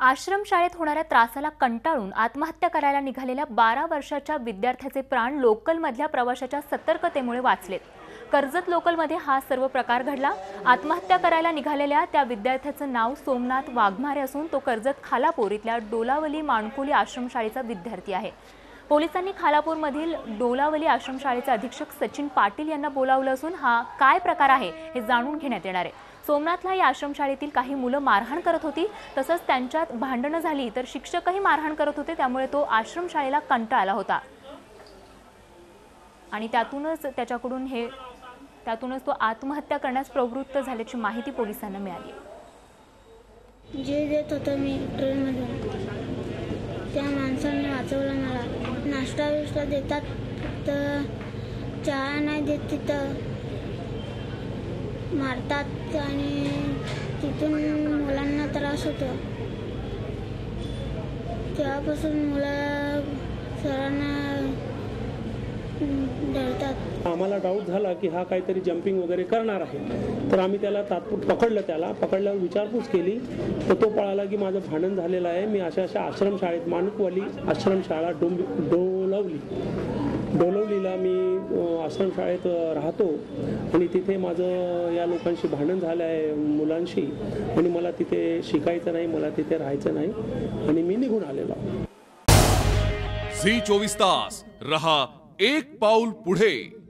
आश्रमशाळेत होणाऱ्या त्रासाला कंटाळून आत्महत्या करायला निघालेल्या 12 वर्षाच्या विद्यार्थ्याचे प्राण लोकलमधल्या प्रवाशाच्या सतर्कतेमुळे वाचलेत। कर्जत लोकलमध्ये हा सर्व प्रकार घडला। आत्महत्या करायला निघालेल्या त्या विद्यार्थ्याचं नाव सोमनाथ वाघमारे असून तो कर्जत खालापूर इथल्या डोलावली माणकोली आश्रमशाळेचा विद्यार्थी आहे। पोलिसांनी खालापूरमधील डोलावली आश्रमशाळेचे अधीक्षक सचिन पाटील यांना बोलावलं असून हा काय प्रकार आहे हे जाणून घेण्यात येणार आहे। सोमनाथला या आश्रमशाळेतील काही मुलं मारहाण करत होती, तसंच त्यांच्यात भांडणं झाली तर शिक्षकही मारहाण करत होते, त्यामुळे तो आश्रमशाळेला कंटाळला होता आणि त्यातूनच तो आत्महत्या करण्यास प्रवृत्त झाल्याची माहिती पोलिसांना मिळाली। जे देत होतं मी ट्रेनमध्ये त्या माणसाने वाचवलं मला। नाश्ता विष्टा देतात, फक्त चहा नाही देत, तिथं मारतात आणि तिथून मुलांना त्रास होतो। तेव्हापासून मुलं सरांना डरतात। आम्हाला डाऊट झाला की हा काहीतरी जंपिंग वगैरे करणार आहे, तर आम्ही त्याला तात्पुरतं पकडल्यावर विचारपूस केली तर तो पळाला की माझं भांडण झालेलं आहे। मी अशा आश्रमशाळेत माणकवाली आश्रमशाळा डोलवलीला मी आश्रमशाळेत राहतो आणि तिथे माझं या लोकांशी भांडण झालं आहे, मुलांशी, आणि मला तिथे शिकायचं नाही, मला तिथे राहायचं नाही आणि मी निघून आलेलो। झी 24 तास रहा एक पाऊल पुढे।